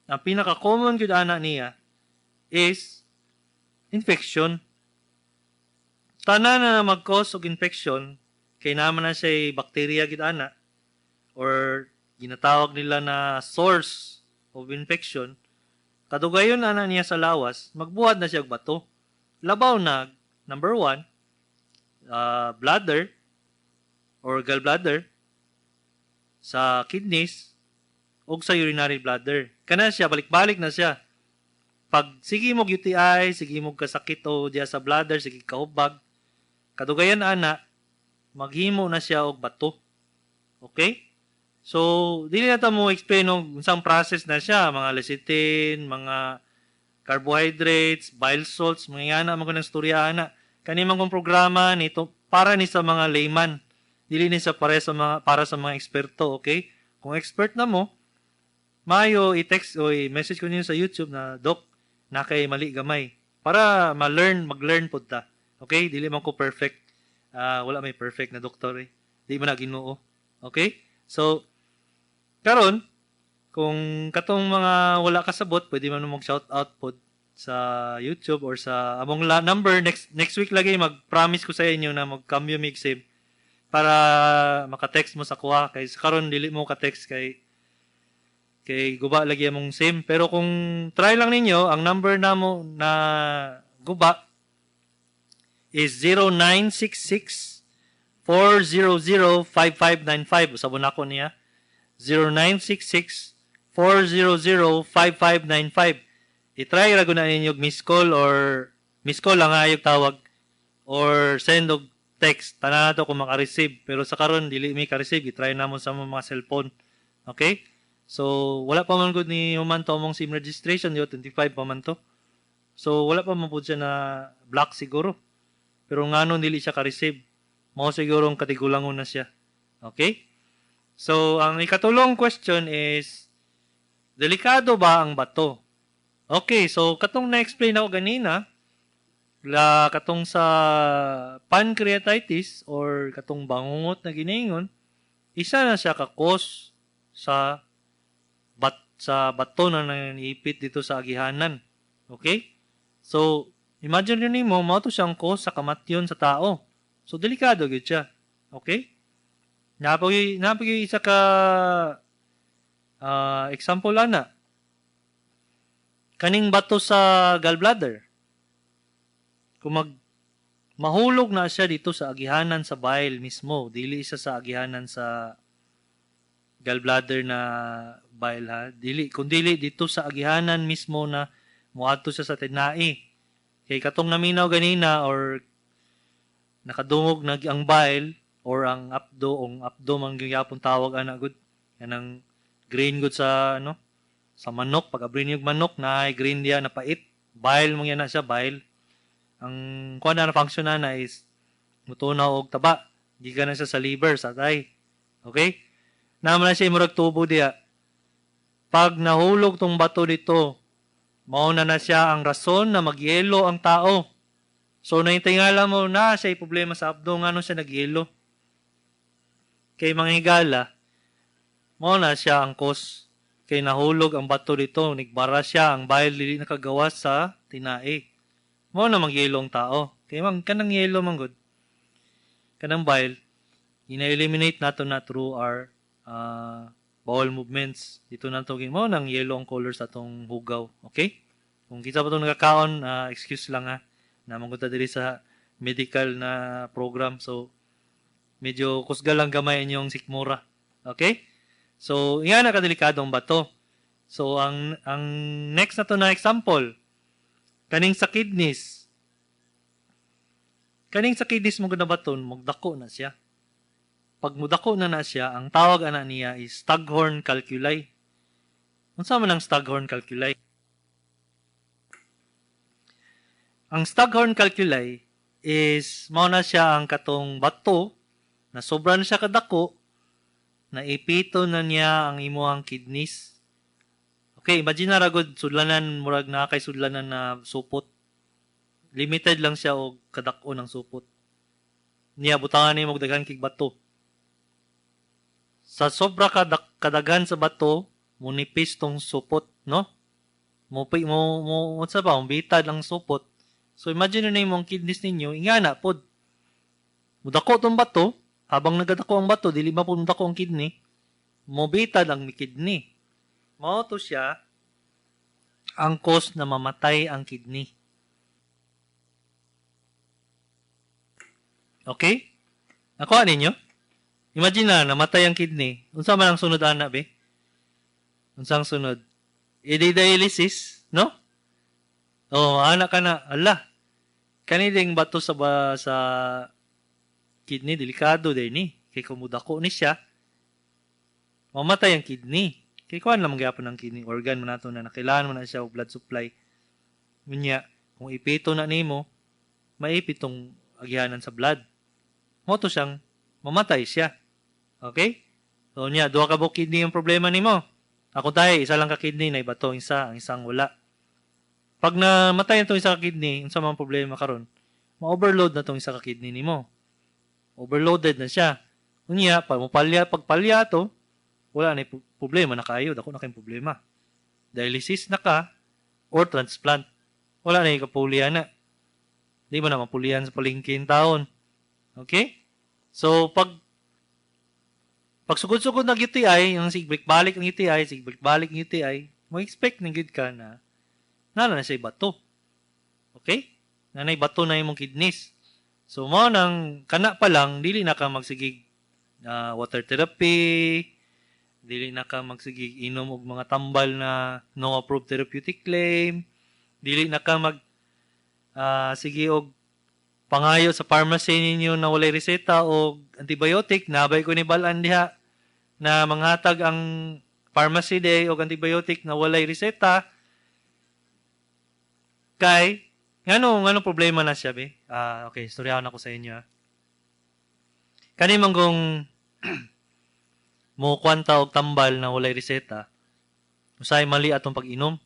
ang pinaka-common gid ana niya is infection. Tanan na mag-cause og infection, kay naman na siya bacteria gid ana, or ginatawag nila na source of infection, kadugayon ana niya sa lawas, magbuhat na siya og bato. Labaw na, number 1, bladder or gallbladder, sa kidneys, o sa urinary bladder. Kana siya, balik-balik na siya. Pag sige mo UTI, sige mo kasakit o diya sa bladder, sige kahubag, kadugayan ana, maghimo na siya og bato. Okay? So, dili na ta mo explain og unsang process na siya, mga lecithin, mga carbohydrates, bile salts, mga yana man ko ng storya ana. Kani man kong programa nito para ni sa mga layman. Dili ni sa para sa mga eksperto, okay? Kung expert na mo, mayo i-text o i-message ko niyo sa YouTube na, Doc, na kay mali gamay. Para mag-learn pod ta. Okay? Dili man ko perfect. Wala may perfect na doktor eh. Di man na Ginoo. Okay? So, karon kung katong mga wala kasabot, pwede man mo mag-shout out pod sa YouTube or sa among number next week lagi mag-promise ko sa inyo na mag-cambio mixib para maka-text mo sa kuha kay karon dili mo ka-text kay guba lagi among SIM. Pero kung try lang ninyo, ang number namo na guba is 0966 400-5595. Usabon ako niya. 0966 400-5595. I-try ra na ninyo miss call lang ayog tawag or send og text. Tanan nato kung maka-receive. Pero sa karon dili mi ka-receive. I-try namon sa mga cellphone. Okay? So, wala pa man gud ni human to among SIM registration. 25 pa man to. So, wala pa man po siya na block siguro. Pero ngano dili siya ka-receive. Mao siguro ang katigulangon na siya. Okay? So, ang ikatulong question is, delikado ba ang bato? Okay, so katong na-explain ako ganina, katong sa pancreatitis or katong bangungot na giningon, isa na siya ka-cause sa bato na nanipit dito sa agihanan. Okay? So, imagine nyo nimo, mao to siyang cause sa kamatyon sa tao. So, delikado gyud siya. Okay? Napag isa ka example ana. Kaning bato sa gallbladder. Kung mahulog na siya dito sa agihanan sa bile mismo, dili isa sa agihanan sa gallbladder na bile ha. Kung dili dito sa agihanan mismo na muadto siya sa tinai. Kay katong naminaw ganina or nakadungog ang bile or ang abdo man gyapon tawag ana gud. Kanang green gud sa sa manok, pag abrin yung manok na green diya na pait, bile mo yan na siya, bile. Ang kuha na function na is mutunaw og taba. Giga na siya sa liver, sa atay. Okay? Naman na siya murag tubo diya. Pag nahulog tong bato dito, mauna na siya ang rason na magyelo ang tao. So, naintingala mo na siya problema sa abdo, nga siya nagyelo. Kay mga higala, mauna siya ang cause. Kay nahulog ang bato dito, nigbara siya, ang bile dili nakagawas sa tinai. Mao na magyelo ang tao. Kay kanang yelo man gud. Kanang bile, ina-eliminate nato na through our bowel movements. Dito na to mo nang yellow ang color sa atong hugaw. Okay? Kung kita pa itong nagkakaon, excuse lang ha, na manggunta diri sa medical na program. So, medyo kusga lang gamay inyong sikmura. Okay? So, yan na kadelikadong bato. So, ang next na to na example, kaning sa kidneys. Kaning sa kidneys mo na baton, magdako na siya. Pag mudako na siya, ang tawag ana niya is Staghorn calculi. Unsa man ang Staghorn calculi? Ang Staghorn calculi is mao na siya ang katong bato na sobra na siya kadako, na ipito na niya ang imuhang kidneys. Okay, imagine na ragod sudlanan murag na kay sudlanan na supot. Limited lang siya og kadako ng supot. Niya butangan nimo og daghan kig bato. Sa sobra kadagan sa bato, munipis tong supot, no? Mo unsa ba, bitad lang supot. So imagine na imong kidneys ninyo, ingana pod. Mudako tong bato, habang nagadako ang bato, dili ba pud mudako ang kidney? Mobitad ang kidney. Mao to siya ang cause na mamatay ang kidney. Okay? Nakuha ninyo? Imagine na, namatay ang kidney. Unsa man ang sunod ana, be? Unsang sunod? I-dialysis, no? Oh, ana ka na. Ala. Kaniding bato sa kidney, delikado din ni. Kay kumudako ni siya, mamatay ang kidney. Kay kuan lang magyapon ang kidney organ man nato na kailangan mo na siya og blood supply. Unya, kung ipito na nimo, maipit tong agyanan sa blood. Mo to siyang mamatay siya. Okay? So niya, duha ka buok kidney ang problema nimo. Ako tayo, isa lang ka kidney na iba to, ang isang wala. Pag namatay itong isa ka kidney, unsa man problema karon? Ma-overload na itong isa ka kidney nimo. Overloaded na siya. Unya, pagpalya to, wala na problema na kayo. Dako na kayong problema. Dialysis na ka or transplant. Wala na yung kapulya na. Di mo na mapulihan sa palingkin taon. Okay? So, pag sugod-sugod ng UTI, yung sigbalik-balik ng UTI, sigbalik-balik ng UTI, mo-expect ng gid ka na nala na siya bato. Okay? Nanay bato na yung kidneys. So, mo nang kana pa lang, dili na ka magsigig water therapy, dili na ka magsigig inom og mga tambal na no approved therapeutic claim, dili na ka sige og pangayo sa pharmacy ninyo na walay reseta o antibiotic, nabay ko ni balan diha na manghatag ang pharmacy day o antibiotic na walay reseta. Kay ngano problema na siya, be? Okay, istoryahan ako sa inyo. Kani man kung mo kwanta og tambal na walay reseta, usay mali atong pag-inom.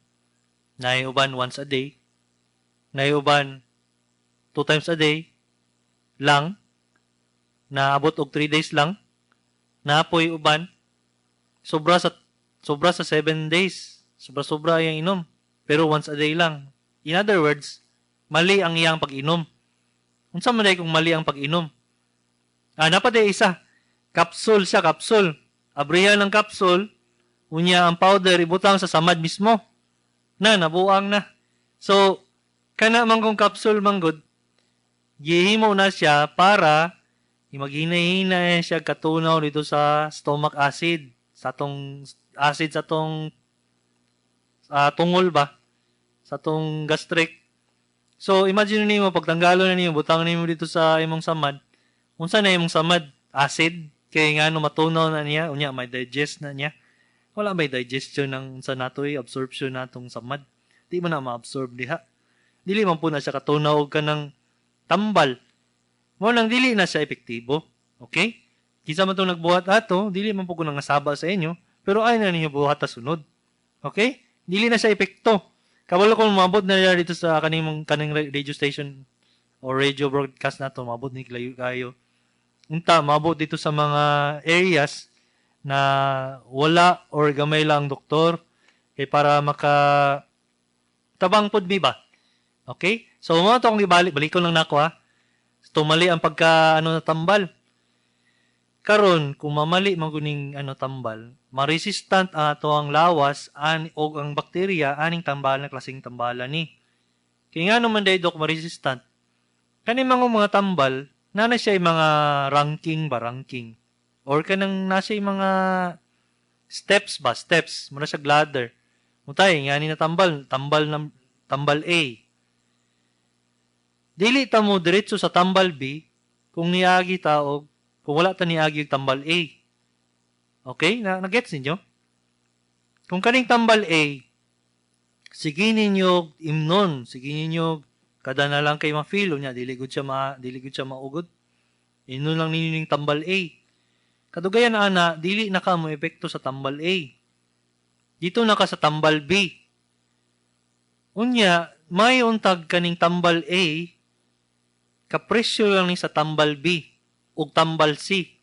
Nay uban once a day, nay uban 2 times a day lang, naabot og 3 days lang, naapoy uban, sobra sa 7 days, sobra yung inom, pero once a day lang. In other words, mali ang iyang pag-inom. Unsa man day kung mali ang pag-inom? Napaday isa, capsule siya, capsule. Abrihan ng capsule, unya ang powder, ibutang sa samad mismo. Nabuang na. So, kana man kung capsule manggod, gihimo na siya para maghina-hina siya katunaw dito sa stomach acid, sa tong acid sa tong tungol ba, sa tong gastric. So imagine niyo pagtanggalo na niyo, butang niyo dito sa imong samad. Unsa na imong samad? Acid kay ngano matunaw na niya, unya may digest na niya. Wala may digestion ng unsa natoy absorption natong samad. Di mo na ma-absorb diha. Dili man po na siya katunaw og kanang tambal. Mo nang dili na siya epektibo. Okay? Kisa man itong nagbuhat ato, dili man po ko nangasaba sa inyo, pero ay na ninyo buhat ta sunod. Okay? Dili na siya epekto. Kabalo kung mabot na nila dito sa kaning radio station o radio broadcast na to, mabot ni kayo. Unta, mabot dito sa mga areas na wala or gamay lang doktor para tabang pod mi ba? Okay? So, mo to kung balik ko lang nako ha. Tumali ang tambal. Karon kung mamali maguning tambal, ma-resistant ato ang lawas o ang bakterya aning tambal na klaseng tambalan ni. Kaya nga naman day dok ma-resistant. Kani mga tambal, na siya mga ranking. Or kanang nasa mga steps, muna siya ladder. Mutay, nga ni na tambal A. Dili ta mo diretso sa tambal B kung niagi ta og kung wala ta niagi og tambal A. Okay? Na-gets ninyo? Kung kaning tambal A, sige ninyo imnon, sige ninyo kada na lang kay ma-feel niya, dili gud siya maugod. Imnon lang ninyo ning tambal A. Kadugayan ana, dili na ka mo epekto sa tambal A. Dito na ka sa tambal B. Unya, may untag kaning tambal A, kapresyo lang ni sa tambal B, ug tambal C.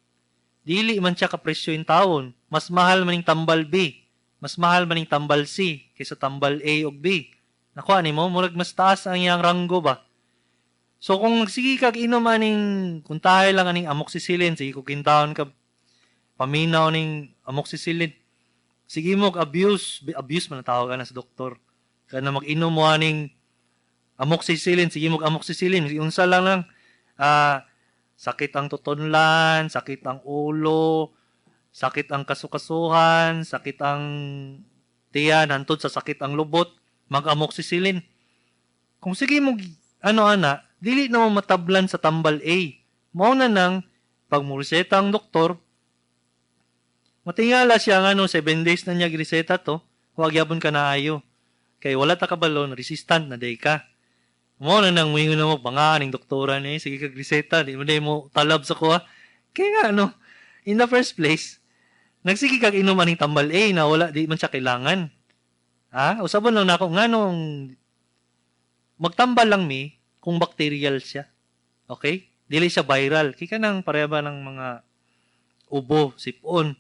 Dili man siya kapresyo in taon. Mas mahal maning tambal B. Mas mahal maning tambal C kaysa tambal A ug B. Nakuha ni mo, murag mas taas ang iyang ranggo ba? So kung sige kag inom aning, kung tayo lang aning amoxicillin, sige kung kintahon ka, paminaw ning amoxicillin, sige mo abuse man ang tawag ka na sa doktor. Kaya na mag-inom mo aning amoxicillin, sige mo amoxicillin, unsa lang sakit ang tutunlan, sakit ang ulo, sakit ang kasukasuhan, sakit ang tiyan, hantod sa sakit ang lubot, mag-amoxicillin. Kung sige mo dili na mo matablan sa tambal A. Mao na nang pag mureseta ang doktor, matingala siya nga 7 days na niya gireseta to, huwag yapon ka na ayo. Kay wala ta kabalon, resistant na day ka. Mo na nang muingon na mo panganing doktora ni sige kag reseta, di mo talab sa kuha. Kaya nga in the first place, nagsige kag inom aning tambal A na wala di man siya kailangan. Usabon lang nako nganong magtambal lang mi kung bacterial siya. Okay? Dili siya viral. Kaya nang pareba ng mga ubo, sipon.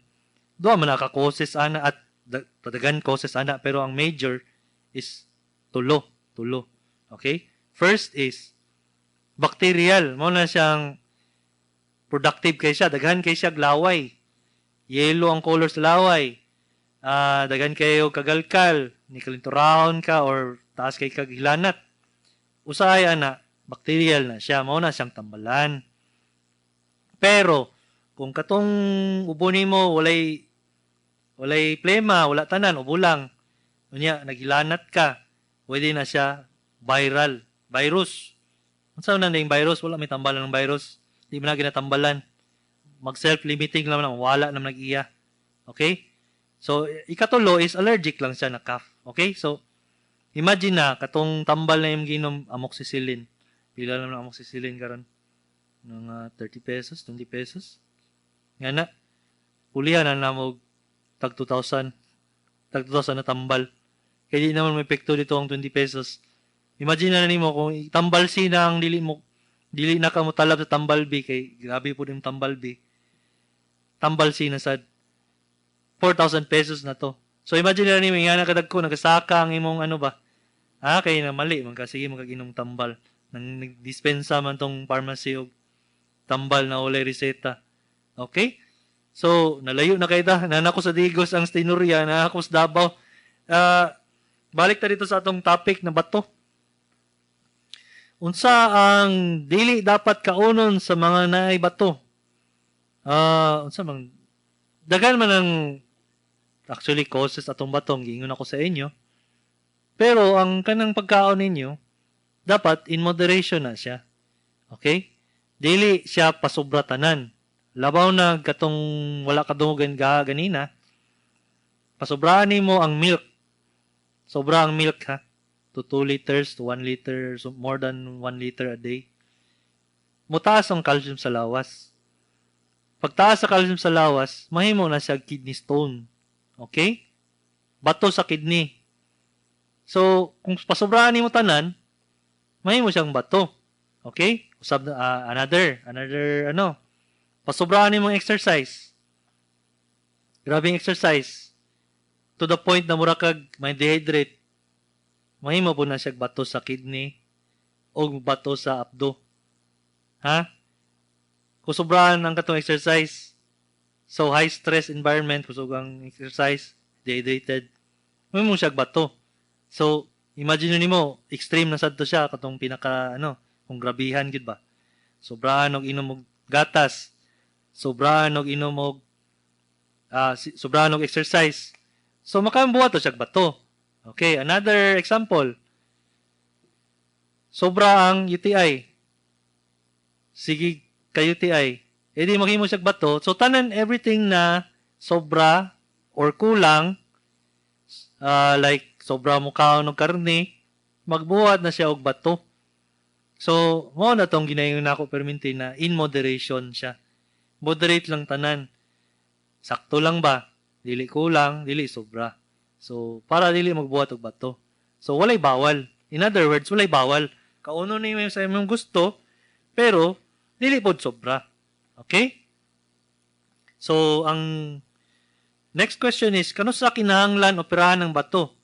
Doon man naka-causes ana at tadagan causes ana pero ang major is tulo. Okay? First is bacterial. Mo na siyang productive kay siya. Daghan kay siya laway. Yellow ang color sa laway. Daghan kayo kagalkal. Nikalinturahon ka or taas kay kagilanat. Usay bacterial na siya. Mo na siyang tambalan. Pero kung katong ubo nimo walay plema, wala tanan, ubo lang. Unya nagilanat ka, pwede na siya viral, virus. Unsa na ning virus? Wala may tambalan ng virus. Di mo na ginatambalan. Mag self-limiting lang wala na nag-iya. Okay? So ikatulo is allergic lang siya na cough. Okay? So imagine na katong tambal na yung ginom amoxicillin. Pila lang ng amoxicillin karon? Ng 30 pesos, 20 pesos. Nga na, pulihan na mo tag 2,000 na tambal. Kaya di naman may epekto dito ang 20 pesos. Imagine na nimo kung tambal C na ang dili na ka mo talab sa tambal B, kay grabe po yung tambal B. Tambal C na sad 4,000 pesos na to. So imagine na nimo nga nakadagko nagasaka ang imong kay na mali man kasi mo kag inom tambal. Nang nagdispensa man tong pharmacy og tambal na walay reseta. Okay? So, nalayo na kayo Nanako sa Digos ang Stinuria, nanako sa Davao. Balik ta dito sa atong topic na bato. Unsa ang dili dapat kaunon sa mga naay bato? Dagan man ang actually causes atong batong giingon ako sa inyo. Pero ang kanang pagkaon ninyo dapat in moderation na siya. Okay? Dili siya pasobra tanan. Labaw na katong wala kadungan ganina. Pasobraan nimo ang milk. Sobra ang milk ha. To 2 liters to 1 liter, so more than 1 liter a day. Mutaas ang calcium sa lawas. Pagtaas sa calcium sa lawas, mahimo na siya kidney stone. Okay? Bato sa kidney. So, kung pasobraan nimo tanan, mahimo siyang bato. Okay? Usab another pasobraan nimo exercise. Grabing exercise. To the point na mura kag may dehydrate. Mahimo po na siya bato sa kidney o bato sa abdo. Ha? Kung sobraan ang katong exercise, so high stress environment, kusog ang exercise, dehydrated, mahimo siya bato. So, imagine nimo extreme na sad to siya katong pinaka kung grabihan gid ba. Sobraan og inom og gatas, sobraan og inom og sobraan og exercise. So makambuhat to siya bato. Okay, another example. Sobra ang UTI. Sige kay UTI. Edi maghimo siya bato. So tanan everything na sobra or kulang like sobra mo kaon og karne, magbuhat na siya og bato. So, mo na tong ginayon nako perminti na in moderation siya. Moderate lang tanan. Sakto lang ba? Dili kulang, dili sobra. So, para dili magbuhat og bato. So, walay bawal. In other words, walay bawal. Kauno ni mo sa imong gusto, pero dili pod sobra. Okay? So, ang next question is, kano sa kinahanglan operahan ng bato?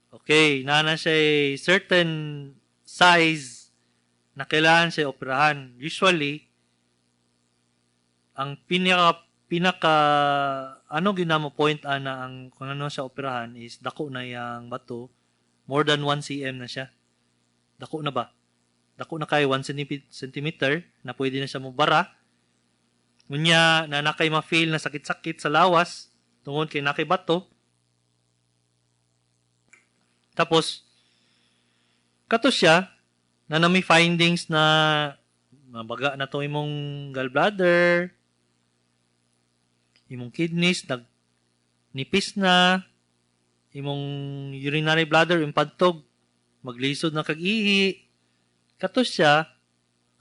Okay, nana siya certain size na kailangan siya operahan. Usually, ang pinaka ano ginamo point ana ang kung ano siya operahan is dako na yang bato, more than 1 cm na siya. Dako na ba? Dako na kay 1 centimeter na pwede na siya mobara. Ngunya na nakay ma-feel na sakit-sakit sa lawas tungod kay nakay bato. Tapos kato siya na may findings na mabaga na to imong gallbladder, imong kidneys nipis na, imong urinary bladder impantog, maglisod na kag-ihi. Kato siya,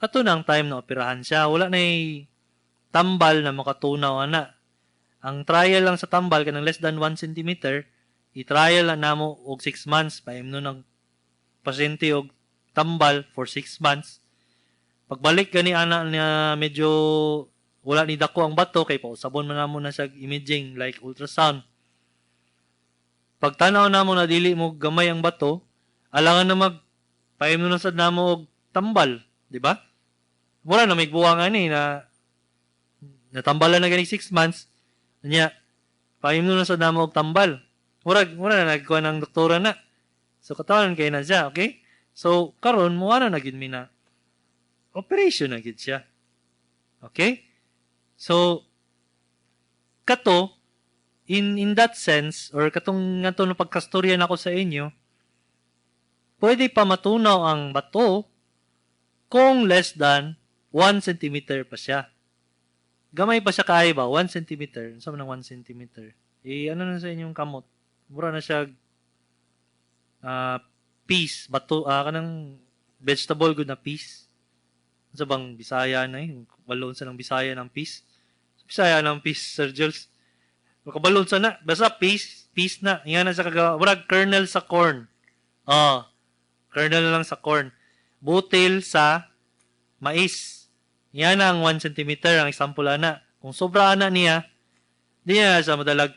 kato na ang time na operahan siya. Wala na tambal na makatunaw ana. Ang trial lang sa tambal kanang less than 1 cm, i-trial na namo og 6 months. Paimno ng pasyente og tambal for 6 months. Pagbalik gani ana niya medyo wala ni dako ang bato kay pausabon man namo na sa imaging like ultrasound. Pagtanaw namo na dili mo gamay ang bato, alangan na paimno na sad namo og tambal, di ba? Wala na may buwang ani na natambalan na gani 6 months. Nya paimno na sad namo og tambal. Murag na nagkuha ng doktora na. So katawan kay na siya, okay? So karon mo na gid mi na operation na gid siya. Okay? So kato in that sense or katong ngadto no pagkastorya nako sa inyo, pwede pa matunaw ang bato kung less than 1 cm pa siya. Gamay pa siya kaayo ba? 1 cm. Saan man ang 1 cm? Ano na sa inyong kamot? Mura na siya piece. Bato, kanang vegetable good na piece. Sa bang Bisaya na balon sa ng Bisaya ng piece. Bisaya ng piece, Sir Jules. Makabalon sa na. Basta piece na. Yan na sa kagawa. Murag kernel sa corn. Kernel lang sa corn. Butil sa mais. Yan ang 1 cm ang example ana. Kung sobra ana niya, di na siya madalag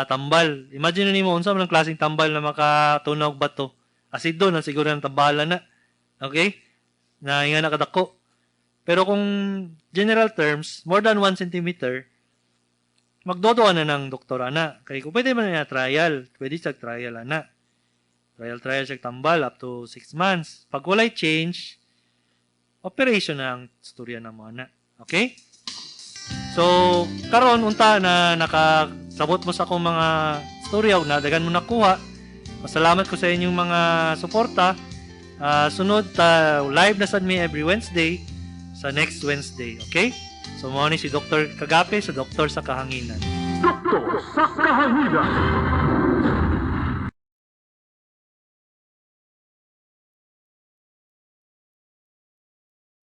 tambal. Imagine nimo unsa man ang klaseng tambal na makatunog bato. Asido na siguro ang tambalan na. Okay? Na nga nakadako. Pero kung general terms, more than 1 cm, magdodoan na ng doktor ana. Kaya kung pwede man na trial, pwede siya trial ana. Trial siya tambal up to 6 months. Pag walay change, operation na ang storya ng mga ana. Okay? So, karon unta na nakasabot mo sa akong mga storya, nadagan mo nakuha. Pasalamat ko sa inyong mga suporta. Sunod, live na sad mi every Wednesday sa next Wednesday. Okay? So, mo ni si Dr. Kagape, sa Doktor sa Kahanginan. Doktor sa Kahanginan.